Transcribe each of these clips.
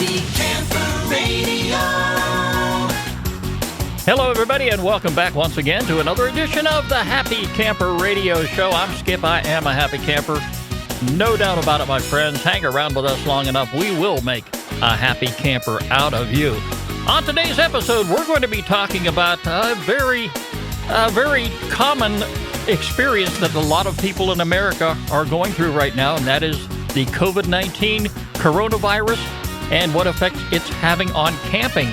Happy Camper Radio. Hello, everybody, and welcome back once again to another edition of the Happy Camper Radio Show. I'm Skip. I am a happy camper. No doubt about it, my friends. Hang around with us long enough. We will make a happy camper out of you. On today's episode, we're going to be talking about a very common experience that a lot of people in America are going through right now, and that is the COVID-19 coronavirus and what effect it's having on camping.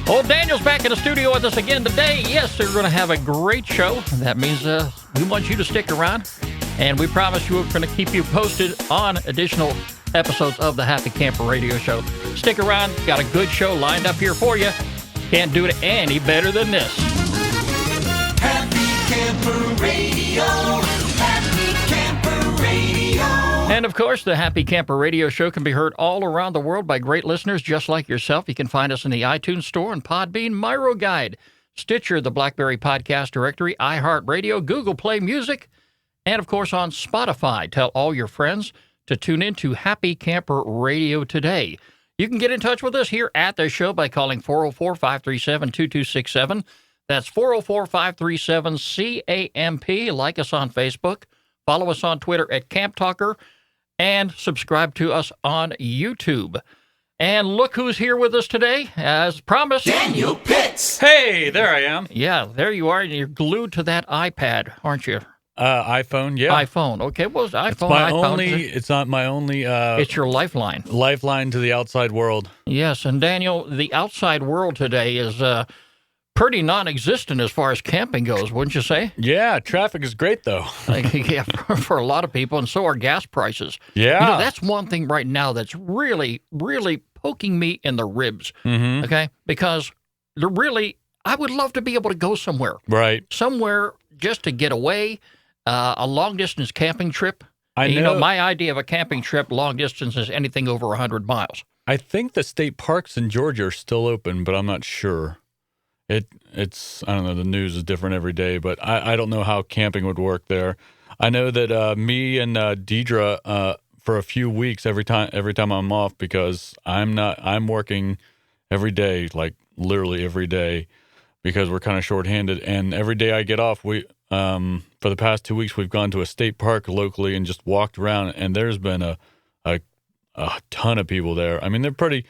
Old Daniel's back in the studio with us again today. Yes, we're going to have a great show. That means we want you to stick around, and we promise you we're going to keep you posted on additional episodes of the Happy Camper Radio Show. Stick around. Got a good show lined up here for you. Can't do it any better than this. Happy Camper Radio. Happy Camper Radio. And, of course, the Happy Camper Radio Show can be heard all around the world by great listeners just like yourself. You can find us in the iTunes Store and Podbean, Myro Guide, Stitcher, the BlackBerry Podcast Directory, iHeartRadio, Google Play Music, and, of course, on Spotify. Tell all your friends to tune in to Happy Camper Radio today. You can get in touch with us here at the show by calling 404-537-2267. That's 404-537-CAMP. Like us on Facebook. Follow us on Twitter at Camp Talker. And subscribe to us on YouTube. And look who's here with us today, as promised. Daniel Pitts. Hey, there I am. Yeah, there you are. You're glued to that iPad, aren't you? iPhone, yeah. iPhone. Okay, well, it's iPhone. It's not my only. It's your lifeline. Lifeline to the outside world. Yes, and Daniel, the outside world today is pretty non-existent as far as camping goes, wouldn't you say? Yeah, traffic is great though. Yeah, for a lot of people, and so are gas prices. Yeah. You know, that's one thing right now that's really, really poking me in the ribs, okay? Because I would love to be able to go somewhere. Right. Somewhere just to get away, a long-distance camping trip. I know. You know, my idea of a camping trip, long distance, is anything over 100 miles. I think the state parks in Georgia are still open, but I'm not sure. It's I don't know, the news is different every day, but I don't know how camping would work there. I know that me and Deidre for a few weeks every time I'm off, because I'm working every day, like literally every day, because we're kind of shorthanded, and every day I get off, we for the past 2 weeks we've gone to a state park locally and just walked around, and there's been a ton of people there. I mean, they're pretty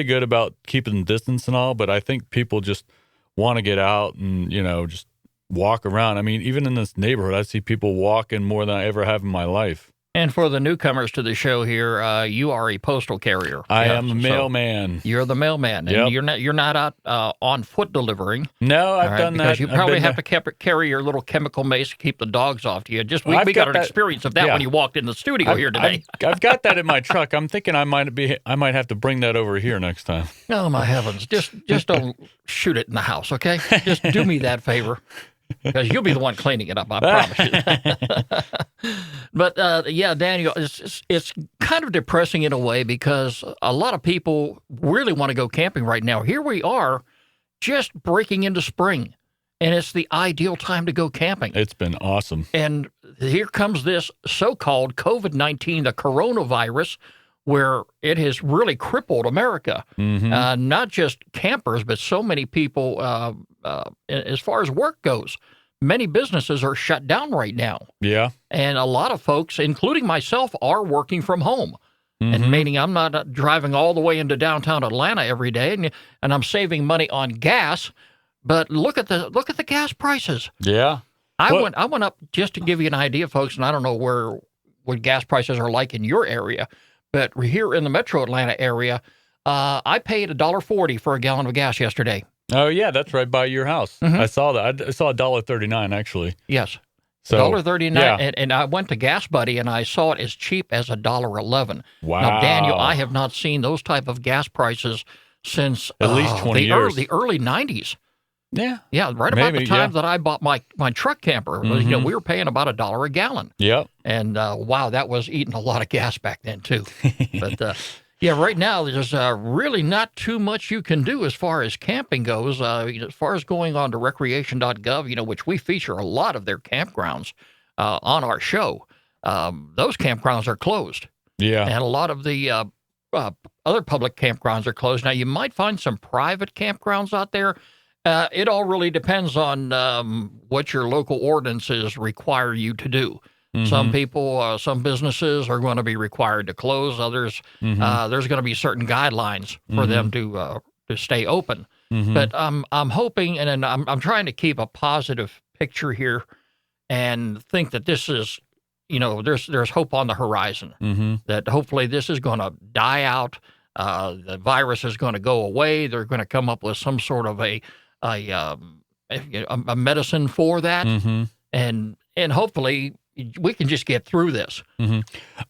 good about keeping distance and all, but I think people just want to get out and, just walk around. I mean, even in this neighborhood, I see people walking more than I ever have in my life. And for the newcomers to the show here, you are a postal carrier. I am a mailman. You're the mailman, and you're not out on foot delivering. No, I've done that. Because you probably have to carry your little chemical mace to keep the dogs off you. We got an experience of that when you walked in the studio here today. I've got that in my truck. I'm thinking I might have to bring that over here next time. Oh my heavens! Just don't shoot it in the house, okay? Just do me that favor. Because you'll be the one cleaning it up, I promise you. But, Daniel, it's kind of depressing in a way, because a lot of people really want to go camping right now. Here we are just breaking into spring, and it's the ideal time to go camping. It's been awesome. And here comes this so-called COVID-19, the coronavirus, where it has really crippled America. Not just campers, but so many people, as far as work goes. Many businesses are shut down right now. Yeah. And a lot of folks, including myself, are working from home. And meaning I'm not driving all the way into downtown Atlanta every day, and I'm saving money on gas. But look at the gas prices. Yeah. I went up, just to give you an idea, folks, and I don't know what gas prices are like in your area, but here in the metro Atlanta area, I paid $1.40 for a gallon of gas yesterday. Oh, yeah, that's right by your house. I saw that. I saw $1.39, actually. Yes. So, $1.39, yeah. And I went to Gas Buddy, and I saw it as cheap as $1.11. Wow. Now, Daniel, I have not seen those type of gas prices since at least 20 years. The early 90s. Yeah. Yeah, right about the time that I bought my truck camper. We were paying about $1 a gallon. Yep. And, wow, that was eating a lot of gas back then, too. But, yeah, right now there's really not too much you can do as far as camping goes. As far as going on to recreation.gov, which we feature a lot of their campgrounds on our show, those campgrounds are closed. Yeah. And a lot of the other public campgrounds are closed. Now, you might find some private campgrounds out there. It all really depends on what your local ordinances require you to do. Some people, some businesses are going to be required to close. Others, there's going to be certain guidelines for them to stay open. But I'm hoping, and I'm trying to keep a positive picture here, and think that this is, there's hope on the horizon. That hopefully this is going to die out. The virus is going to go away. They're going to come up with some sort of a medicine for that, and hopefully we can just get through this.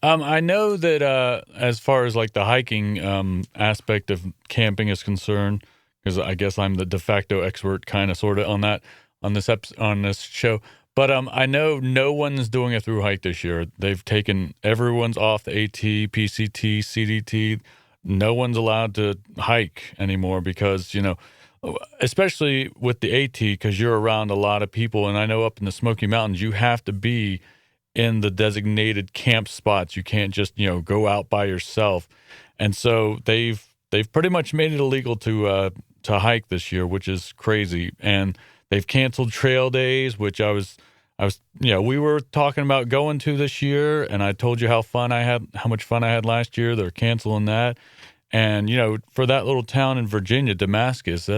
I know that as far as like the hiking aspect of camping is concerned, because I guess I'm the de facto expert, kind of, sort of, on that on this show. But I know no one's doing a through hike this year. They've taken everyone's off the AT, PCT, CDT. No one's allowed to hike anymore because, especially with the AT, because you're around a lot of people. And I know up in the Smoky Mountains, you have to be in the designated camp spots. You can't just, go out by yourself. And so they've pretty much made it illegal to hike this year, which is crazy. And they've canceled trail days, which we were talking about going to this year, and I told you how much fun I had last year. They're canceling that. And, for that little town in Virginia, Damascus,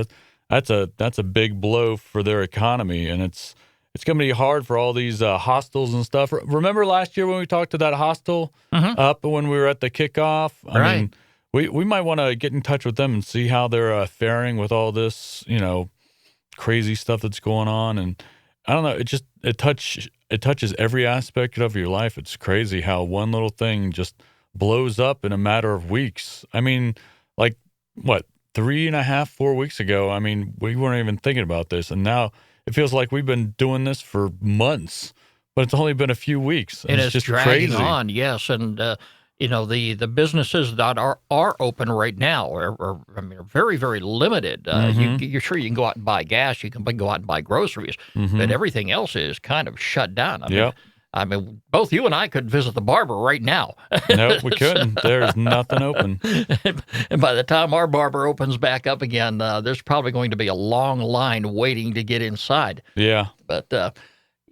that's a big blow for their economy. And it's going to be hard for all these hostels and stuff. Remember last year when we talked to that hostel up when we were at the kickoff? I mean, we might want to get in touch with them and see how they're faring with all this, crazy stuff that's going on. And I don't know, it touches every aspect of your life. It's crazy how one little thing just blows up in a matter of weeks. I mean, like, what, 3.5, 4 weeks ago, I mean, we weren't even thinking about this. And now it feels like we've been doing this for months, but it's only been a few weeks. And it's just dragging crazy on, yes. And, the businesses that are open right now are very, very limited. You're sure you can go out and buy gas, you can go out and buy groceries, but everything else is kind of shut down. I mean, both you and I could visit the barber right now. No, we couldn't. There's nothing open. And by the time our barber opens back up again, there's probably going to be a long line waiting to get inside. Yeah. But,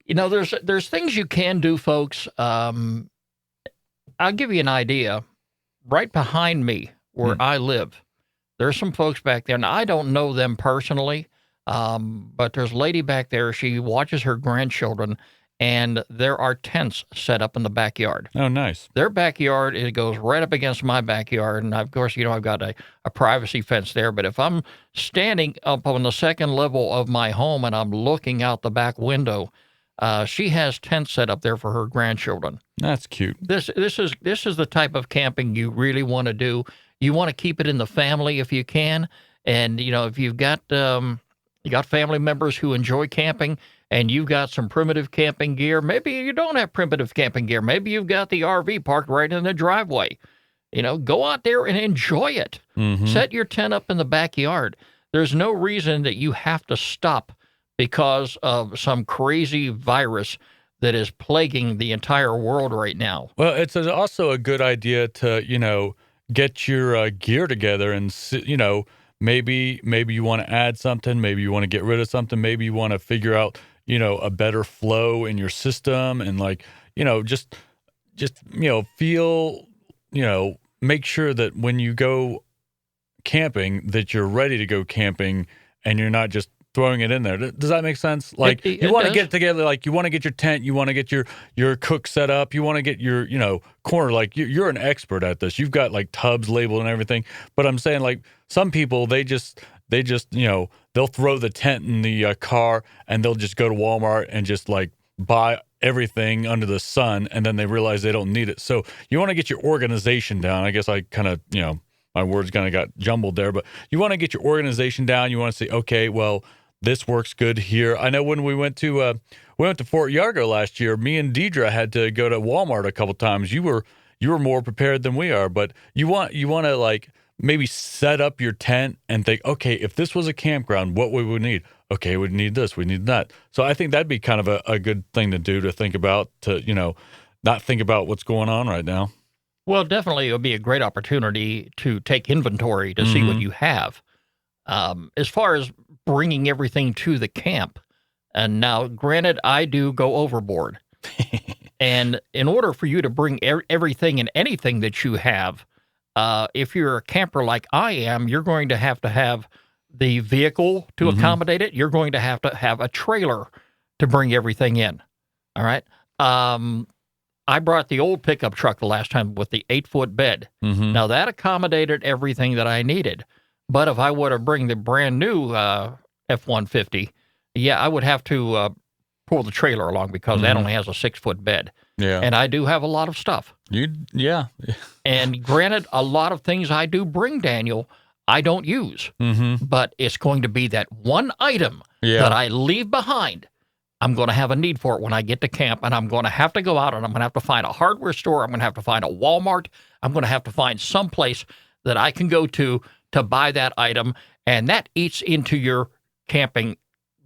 there's things you can do, folks. I'll give you an idea. Right behind me, where I live, there's some folks back there. Now, I don't know them personally, but there's a lady back there. She watches her grandchildren, and there are tents set up in the backyard. Oh, nice. Their backyard, it goes right up against my backyard, and of course, I've got a privacy fence there. But if I'm standing up on the second level of my home and I'm looking out the back window, she has tents set up there for her grandchildren. That's cute. This is the type of camping you really want to do. You want to keep it in the family if you can, and if you've got family members who enjoy camping, and you've got some primitive camping gear. Maybe you don't have primitive camping gear. Maybe you've got the RV parked right in the driveway. Go out there and enjoy it. Set your tent up in the backyard. There's no reason that you have to stop because of some crazy virus that is plaguing the entire world right now. Well, it's also a good idea to, get your gear together and, maybe you want to add something, maybe you want to get rid of something, maybe you want to figure out, a better flow in your system and just feel, make sure that when you go camping that you're ready to go camping and you're not just throwing it in there. Does that make sense? Like you want to get together, like you want to get your tent, you want to get your cook set up, you want to get your, corner, like you're an expert at this. You've got like tubs labeled and everything. But I'm saying like some people, they just, they'll throw the tent in the car and they'll just go to Walmart and just like buy everything under the sun. And then they realize they don't need it. So you want to get your organization down. I guess I kind of, my words kind of got jumbled there, but you want to get your organization down. You want to say, okay, well, this works good here. I know when we went to Fort Yargo last year, me and Deidre had to go to Walmart a couple times. You were more prepared than we are, but you want to like maybe set up your tent and think, okay, if this was a campground, what we would need? Okay, we need this, we need that. So I think that'd be kind of a good thing to do, to think about, to not think about what's going on right now. Well, definitely it would be a great opportunity to take inventory to see what you have. As far as bringing everything to the camp, and now, granted, I do go overboard. And in order for you to bring everything and anything that you have, if you're a camper like I am, you're going to have the vehicle to accommodate it. You're going to have a trailer to bring everything in. All right. I brought the old pickup truck the last time with the 8-foot bed. Now, that accommodated everything that I needed. But if I were to bring the brand new F-150, yeah, I would have to pull the trailer along because that only has a 6-foot bed. Yeah. And I do have a lot of stuff. Yeah. And granted, a lot of things I do bring, Daniel, I don't use. But it's going to be that one item that I leave behind. I'm going to have a need for it when I get to camp, and I'm going to have to go out, and I'm going to have to find a hardware store. I'm going to have to find a Walmart. I'm going to have to find some place that I can go to buy that item, and that eats into your camping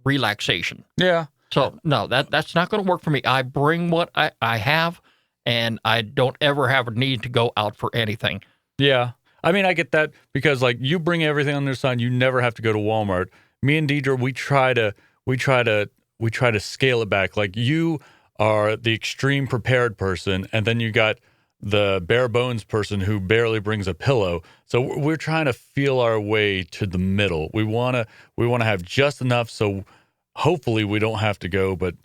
relaxation. Yeah. So, no, that's not going to work for me. I bring what I have, and I don't ever have a need to go out for anything. Yeah. I mean, I get that because, like, you bring everything on their side. You never have to go to Walmart. Me and Deidre, we try to scale it back. Like, you are the extreme prepared person, and then you got the bare bones person who barely brings a pillow. So we're trying to feel our way to the middle. We want to have just enough so hopefully we don't have to go, but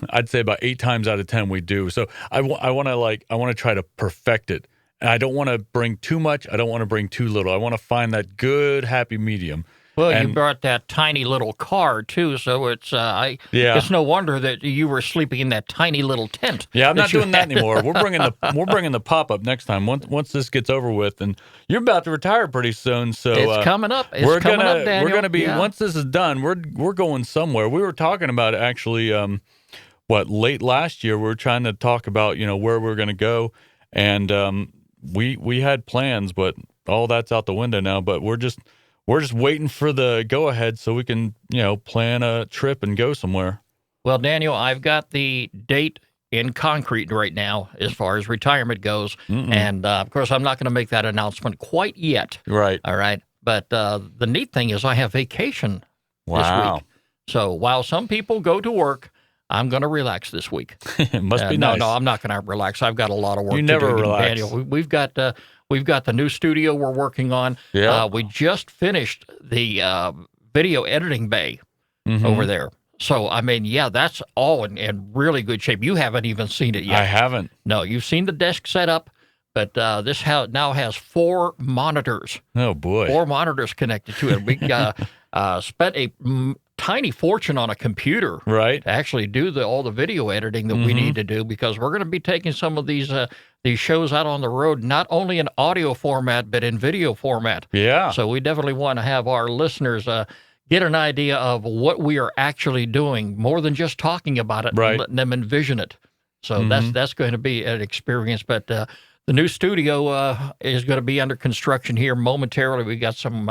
I'd say about 8 times out of 10 we do. So I want to try to perfect it. And I don't want to bring too much. I don't want to bring too little. I want to find that good happy medium. Well, you brought that tiny little car too, so it's it's no wonder that you were sleeping in that tiny little tent. Yeah, I'm not doing that anymore. We're bringing the pop up next time. Once this gets over with, and you're about to retire pretty soon, so it's coming up. We're Daniel. gonna be once this is done. We're going somewhere. We were talking about it actually. Late last year we were trying to talk about where we're gonna go, and we had plans, but all that's out the window now. But we're just waiting for the go-ahead so we can, plan a trip and go somewhere. Well, Daniel, I've got the date in concrete right now as far as retirement goes. And, of course, I'm not going to make that announcement quite yet. Right. All right. But the neat thing is I have vacation this week. So while some people go to work, I'm going to relax this week. It must be nice. No, I'm not going to relax. I've got a lot of work to do. You never relax. Daniel. We've got the new studio we're working on. Yeah. We just finished the video editing bay over there. So, I mean, that's all in really good shape. You haven't even seen it yet. I haven't. No, you've seen the desk setup, but this now has 4 monitors. Oh, boy. 4 monitors connected to it. We spent a tiny fortune on a computer to actually do all the video editing that we need to do, because we're going to be taking some of these shows out on the road, not only in audio format, but in video format. Yeah. So we definitely want to have our listeners get an idea of what we are actually doing, more than just talking about it, and letting them envision it. So that's going to be an experience. But the new studio is going to be under construction here momentarily. We got some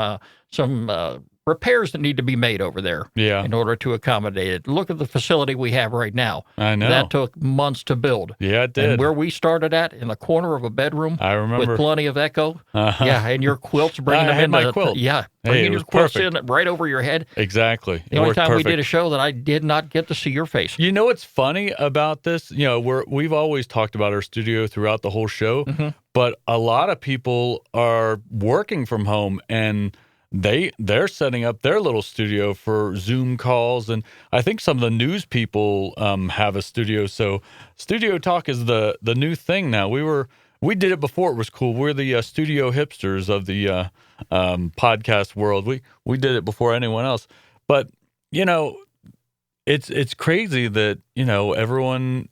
repairs that need to be made over there in order to accommodate it. Look at the facility we have right now. I know. That took months to build. Yeah, it did. And where we started at, in the corner of a bedroom, I remember, with plenty of echo. And your quilts, bringing them in. My quilt. Bringing your quilts in right over your head. Exactly. The only time we did a show that I did not get to see your face. You know what's funny about this? We've always talked about our studio throughout the whole show, but a lot of people are working from home, and they're setting up their little studio for Zoom calls, and I think some of the news people have a studio. So studio talk is the new thing now. We did it before it was cool. We're the studio hipsters of the podcast world. We did it before anyone else. But it's crazy that everyone,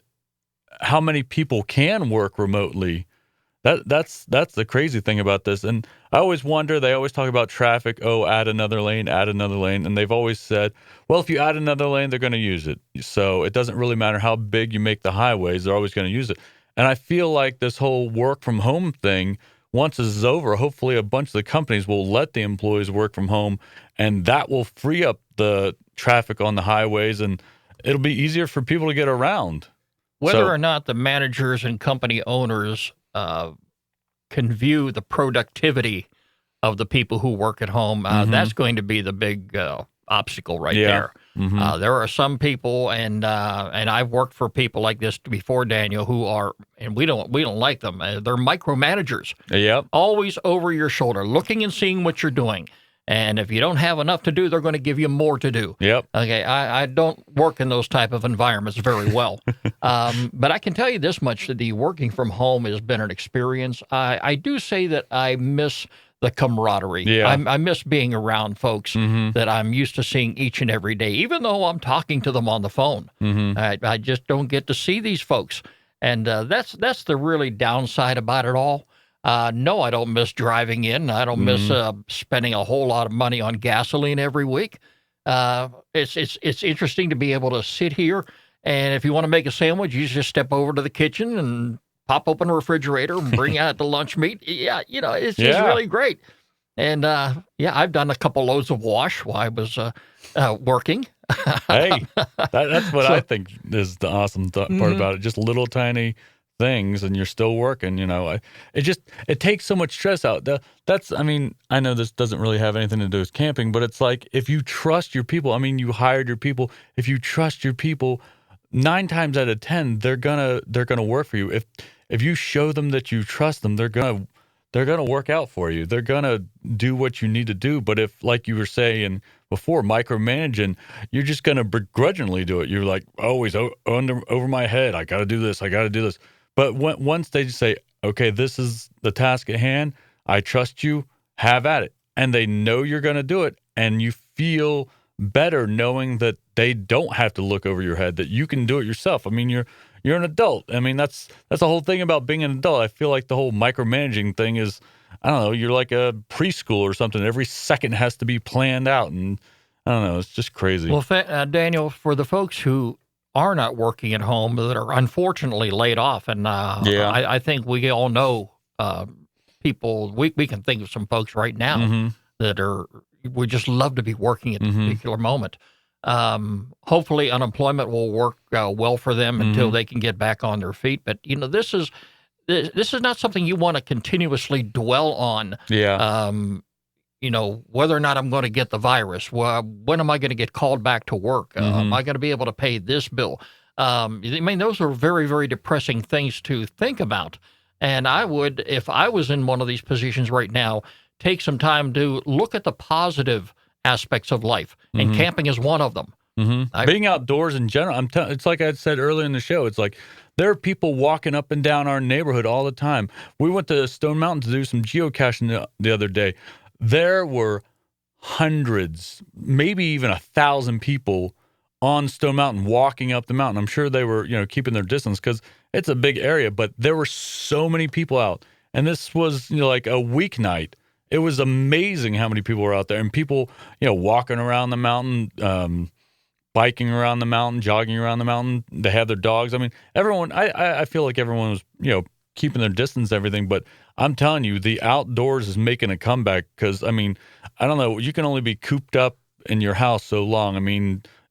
how many people can work remotely. That's the crazy thing about this. And I always wonder, they always talk about traffic. Oh, add another lane. And they've always said, well, if you add another lane, they're going to use it. So it doesn't really matter how big you make the highways. They're always going to use it. And I feel like this whole work from home thing, once this is over, hopefully a bunch of the companies will let the employees work from home, and that will free up the traffic on the highways, and it'll be easier for people to get around. Whether or not the managers and company owners can view the productivity of the people who work at home, that's going to be the big obstacle right there. There are some people, and I've worked for people like this before, Daniel, who are, and we don't like them. They're micromanagers. Yep. Always over your shoulder, looking and seeing what you're doing. And if you don't have enough to do, they're going to give you more to do. Yep. Okay, I don't work in those type of environments very well. But I can tell you this much, that the working from home has been an experience. I do say that I miss the camaraderie. Yeah. I miss being around folks that I'm used to seeing each and every day, even though I'm talking to them on the phone. I just don't get to see these folks. And that's the really downside about it all. No, I don't miss driving in. I don't miss spending a whole lot of money on gasoline every week. It's interesting to be able to sit here, and if you want to make a sandwich, you just step over to the kitchen and pop open a refrigerator and bring out the lunch meat. Yeah, it's just really great. And I've done a couple loads of wash while I was working. Hey, that's what I think is the awesome part about it. Just little tiny things, and you're still working. It takes so much stress out. I know this doesn't really have anything to do with camping, but it's like, if you trust your people, you hired your people. If you trust your people, 9 times out of 10, they're gonna work for you. If you show them that you trust them, they're gonna work out for you. They're gonna do what you need to do. But if, like you were saying before, micromanaging, you're just gonna begrudgingly do it. You're like, always over my head. I got to do this. I got to do this. But once they just say, okay, this is the task at hand, I trust you, have at it. And they know you're going to do it. And you feel better knowing that they don't have to look over your head, that you can do it yourself. You're an adult. That's the whole thing about being an adult. I feel like the whole micromanaging thing is, I don't know, you're like a preschool or something. Every second has to be planned out. And I don't know, it's just crazy. Well, Daniel, for the folks who are not working at home, that are unfortunately laid off, and I think we all know people. We can think of some folks right now that would just love to be working at this particular moment. Hopefully, unemployment will work well for them until they can get back on their feet. But this is not something you want to continuously dwell on. Yeah. Whether or not I'm going to get the virus. When am I going to get called back to work? Am I going to be able to pay this bill? Those are very, very depressing things to think about. And I would, if I was in one of these positions right now, take some time to look at the positive aspects of life. And camping is one of them. Being outdoors in general, it's like I said earlier in the show, it's like there are people walking up and down our neighborhood all the time. We went to Stone Mountain to do some geocaching the other day. There were hundreds, maybe even 1,000 people on Stone Mountain walking up the mountain. I'm sure they were, keeping their distance because it's a big area, but there were so many people out. And this was, like a weeknight. It was amazing how many people were out there, and people, walking around the mountain, biking around the mountain, jogging around the mountain. They have their dogs. Everyone, I feel like everyone was, keeping their distance and everything, but I'm telling you, the outdoors is making a comeback because, I don't know, you can only be cooped up in your house so long.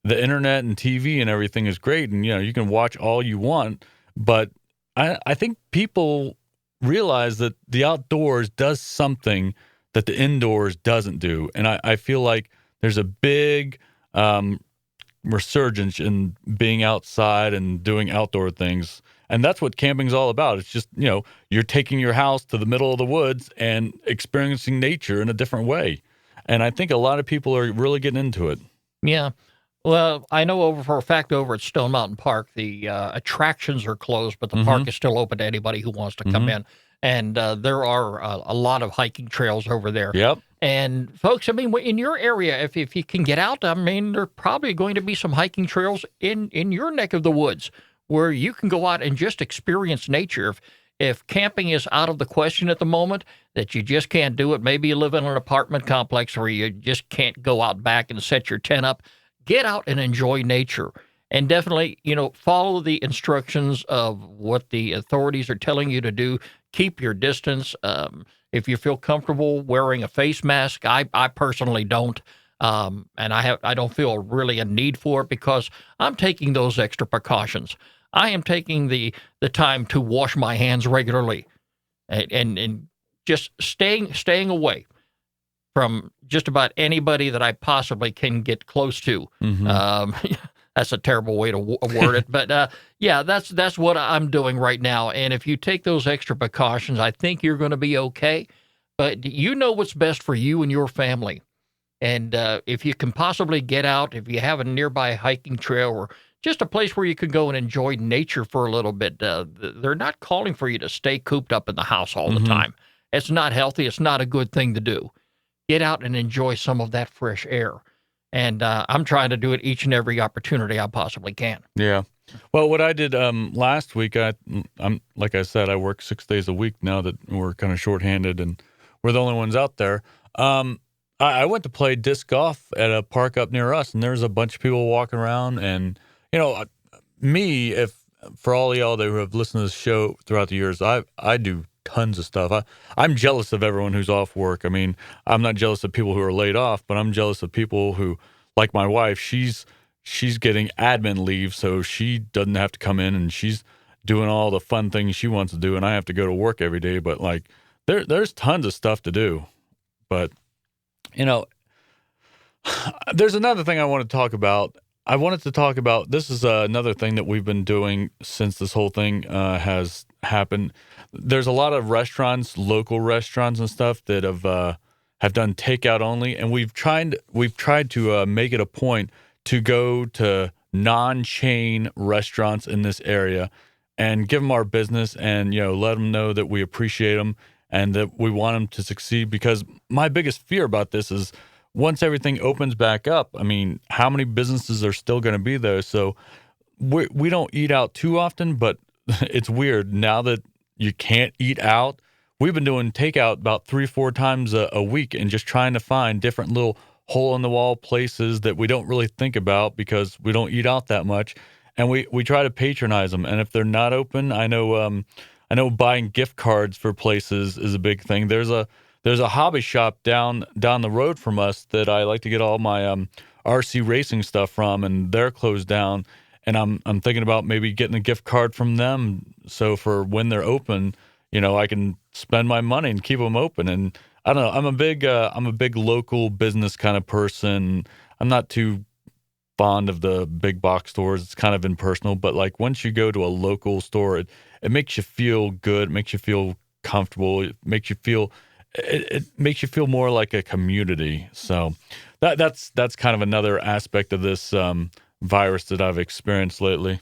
The internet and TV and everything is great, and, you can watch all you want, but I think people realize that the outdoors does something that the indoors doesn't do, and I feel like there's a big resurgence in being outside and doing outdoor things. And that's what camping's all about. It's just, you're taking your house to the middle of the woods and experiencing nature in a different way. And I think a lot of people are really getting into it. Yeah. Well, I know for a fact over at Stone Mountain Park, the attractions are closed, but the park is still open to anybody who wants to come in. And there are a lot of hiking trails over there. Yep. And folks, in your area, if you can get out, there are probably going to be some hiking trails in your neck of the woods where you can go out and just experience nature. If camping is out of the question at the moment, that you just can't do it, maybe you live in an apartment complex where you just can't go out back and set your tent up, get out and enjoy nature. And definitely, follow the instructions of what the authorities are telling you to do. Keep your distance. If you feel comfortable wearing a face mask, I personally don't. And I don't feel really a need for it because I'm taking those extra precautions. I am taking the time to wash my hands regularly. and just staying away from just about anybody that I possibly can get close to. That's a terrible way to word it, but yeah, that's what I'm doing right now. And if you take those extra precautions, I think you're going to be okay. But you know what's best for you and your family. And if you can possibly get out, if you have a nearby hiking trail or just a place where you could go and enjoy nature for a little bit, they're not calling for you to stay cooped up in the house all the time. It's not healthy. It's not a good thing to do. Get out and enjoy some of that fresh air. And I'm trying to do it each and every opportunity I possibly can. Yeah. Well, what I did last week, I'm like I said, I work 6 days a week now that we're kind of shorthanded and we're the only ones out there. I went to play disc golf at a park up near us, and there's a bunch of people walking around. And, me, if for all of y'all that have listened to this show throughout the years, I do tons of stuff. I'm jealous of everyone who's off work. I mean, I'm not jealous of people who are laid off, but I'm jealous of people who, like my wife, she's getting admin leave, so she doesn't have to come in, and she's doing all the fun things she wants to do, and I have to go to work every day. But like, there's tons of stuff to do. But there's another thing I want to talk about. I wanted to talk about, this is another thing that we've been doing since this whole thing has happened. There's a lot of restaurants, local restaurants and stuff that have done takeout only, and we've tried to make it a point to go to non-chain restaurants in this area and give them our business and let them know that we appreciate them and that we want them to succeed. Because my biggest fear about this is once everything opens back up, I mean, how many businesses are still going to be there? So we don't eat out too often, but it's weird now that you can't eat out. We've been doing takeout about 3-4 times a week and just trying to find different little hole-in-the-wall places that we don't really think about because we don't eat out that much. And we try to patronize them. And if they're not open, I know buying gift cards for places is a big thing. There's a hobby shop down the road from us that I like to get all my RC racing stuff from, and they're closed down. And I'm thinking about maybe getting a gift card from them, so for when they're open, I can spend my money and keep them open. And I don't know, I'm a big local business kind of person. I'm not too fond of the big box stores. It's kind of impersonal, but like once you go to a local store, it makes you feel good, it makes you feel comfortable, it makes you feel more like a community. So that's kind of another aspect of this virus that I've experienced lately.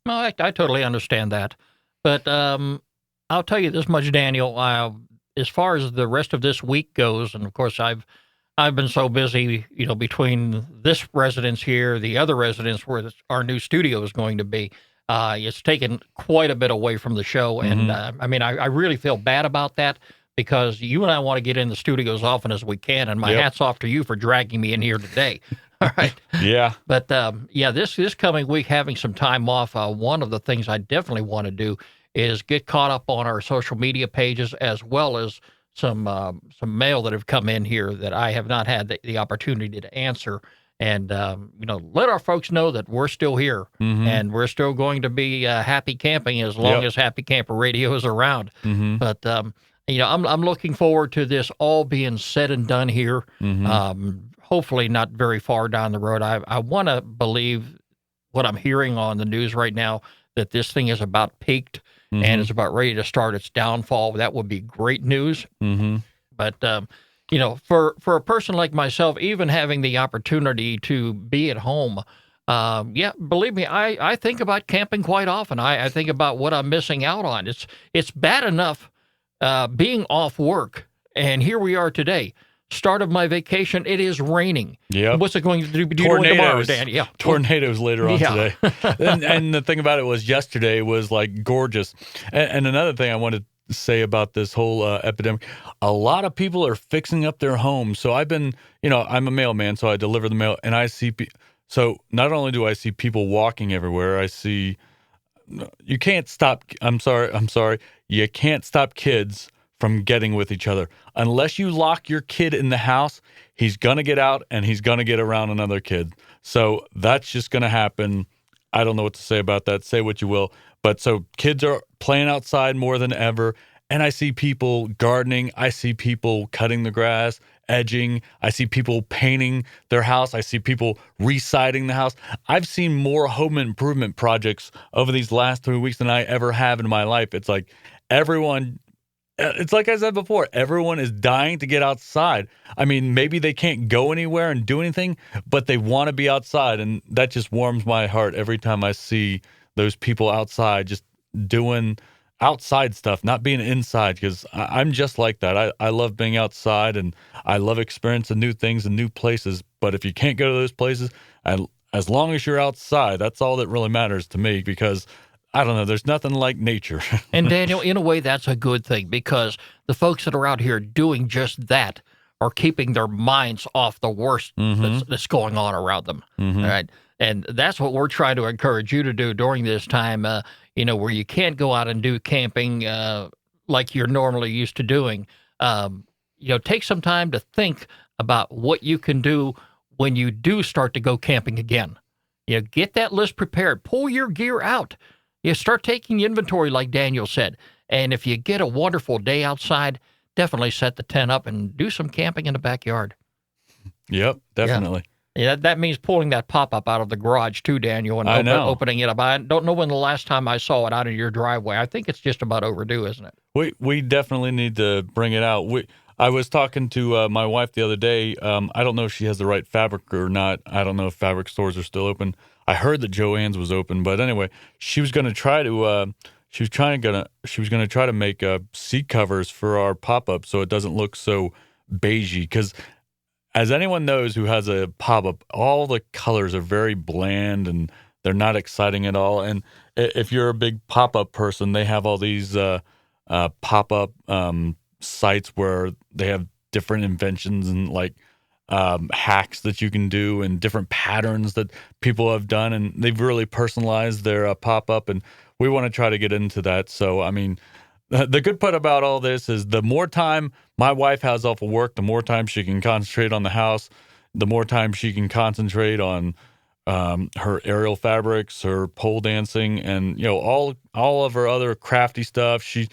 No, I totally understand that. But I'll tell you this much, Daniel, as far as the rest of this week goes, and of course I've been so busy, between this residence here, the other residence where our new studio is going to be, it's taken quite a bit away from the show. And I really feel bad about that, because you and I want to get in the studio as often as we can, and my hat's off to you for dragging me in here today. All right. Yeah. But this coming week, having some time off, one of the things I definitely want to do is get caught up on our social media pages, as well as some mail that have come in here that I have not had the opportunity to answer. And, let our folks know that we're still here and we're still going to be happy camping as long as Happy Camper Radio is around. But, I'm looking forward to this all being said and done here. Hopefully not very far down the road. I want to believe what I'm hearing on the news right now, that this thing is about peaked and is about ready to start its downfall. That would be great news. But, for a person like myself, even having the opportunity to be at home, believe me, I think about camping quite often. I think about what I'm missing out on. It's bad enough being off work, and here we are today. Start of my vacation, it is raining. Yeah. What's it going to do tomorrow, Dan? Yeah. Tornadoes later on today. And the thing about it was yesterday was like gorgeous. And another thing I wanted to say about this whole epidemic, a lot of people are fixing up their homes. So I've been, I'm a mailman, so I deliver the mail, and I see, so not only do I see people walking everywhere, I see, you can't stop, I'm sorry, you can't stop kids from getting with each other. Unless you lock your kid in the house, he's going to get out and he's going to get around another kid. So that's just going to happen. I don't know what to say about that. Say what you will. But so kids are playing outside more than ever. and I see people gardening. I see people cutting the grass, edging. I see people painting their house. I see people re-siding the house. I've seen more home improvement projects over these last 3 weeks than I ever have in my life. It's like everyone, it's like I said before, everyone is dying to get outside. I mean, maybe they can't go anywhere and do anything, but they want to be outside. And that just warms my heart every time I see those people outside just doing outside stuff, not being inside, because I'm just like that. I love being outside and I love experiencing new things and new places. But if you can't go to those places, as long as you're outside, that's all that really matters to me, because I don't know, there's nothing like nature. And Daniel, in a way, that's a good thing, because the folks that are out here doing just that are keeping their minds off the worst that's going on around them. All right. And that's what we're trying to encourage you to do during this time, where you can't go out and do camping like you're normally used to doing. Take some time to think about what you can do when you do start to go camping again. Get that list prepared. Pull your gear out. Start taking inventory, like Daniel said. And if you get a wonderful day outside, definitely set the tent up and do some camping in the backyard. Yep, definitely. Yeah, that means pulling that pop-up out of the garage too, Daniel, and opening it up. I don't know when the last time I saw it out of your driveway. I think it's just about overdue, isn't it? We definitely need to bring it out. I was talking to my wife the other day. I don't know if she has the right fabric or not. I don't know if fabric stores are still open. I heard that Joann's was open, but anyway, she was going to try to. She was going to try to make seat covers for our pop-up so it doesn't look so beigey. Because as anyone knows who has a pop-up, all the colors are very bland and they're not exciting at all. And if you're a big pop-up person, they have all these pop-up sites where they have different inventions and like hacks that you can do and different patterns that people have done, and they've really personalized their pop-up, and we want to try to get into that. So, I mean, the good part about all this is the more time my wife has off of work, the more time she can concentrate on the house, the more time she can concentrate on her aerial fabrics, her pole dancing, and all of her other crafty stuff. She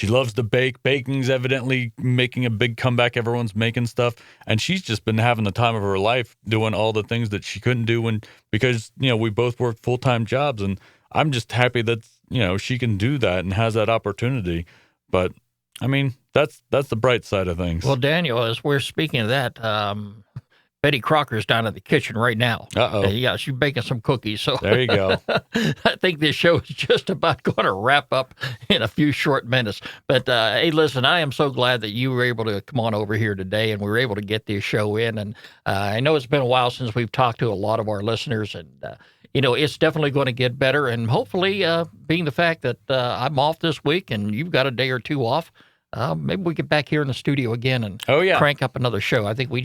loves to bake. Baking's evidently making a big comeback. Everyone's making stuff, and she's just been having the time of her life doing all the things that she couldn't do because we both work full-time jobs, and I'm just happy that she can do that and has that opportunity. But I mean, that's the bright side of things. Well, Daniel, as we're speaking of that, Betty Crocker's down in the kitchen right now. Uh-oh. Yeah, she's baking some cookies. So there you go. I think this show is just about going to wrap up in a few short minutes. But, hey, listen, I am so glad that you were able to come on over here today and we were able to get this show in. And I know it's been a while since we've talked to a lot of our listeners, and it's definitely going to get better. And hopefully, being the fact that I'm off this week and you've got a day or two off, maybe we get back here in the studio again and crank up another show. I think we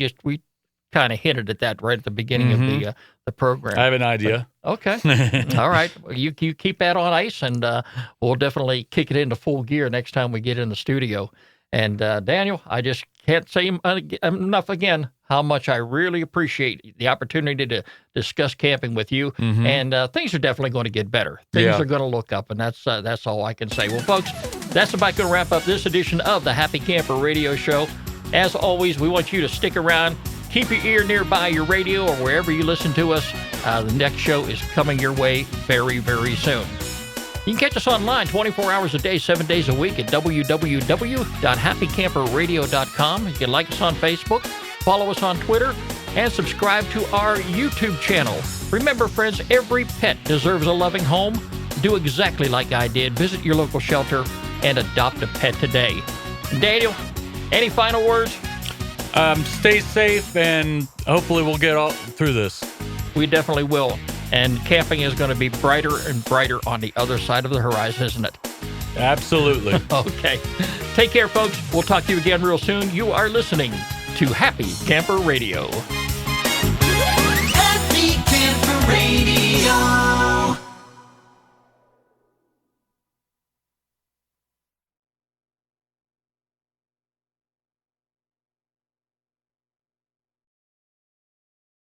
kind of hinted at that right at the beginning of the program. I have an idea. But, okay. All right. Well, you keep that on ice, and we'll definitely kick it into full gear next time we get in the studio. And Daniel, I just can't say enough again how much I really appreciate the opportunity to discuss camping with you. And things are definitely going to get better. Things are going to look up, and that's all I can say. Well, folks, that's about going to wrap up this edition of the Happy Camper Radio Show. As always, we want you to stick around. Keep your ear nearby your radio or wherever you listen to us. The next show is coming your way very, very soon. You can catch us online 24 hours a day, 7 days a week at www.happycamperradio.com. You can like us on Facebook, follow us on Twitter, and subscribe to our YouTube channel. Remember, friends, every pet deserves a loving home. Do exactly like I did. Visit your local shelter and adopt a pet today. Daniel, any final words? Stay safe, and hopefully we'll get all through this. We definitely will. And camping is going to be brighter and brighter on the other side of the horizon, isn't it? Absolutely. Okay. Take care, folks. We'll talk to you again real soon. You are listening to Happy Camper Radio. Happy Camper Radio.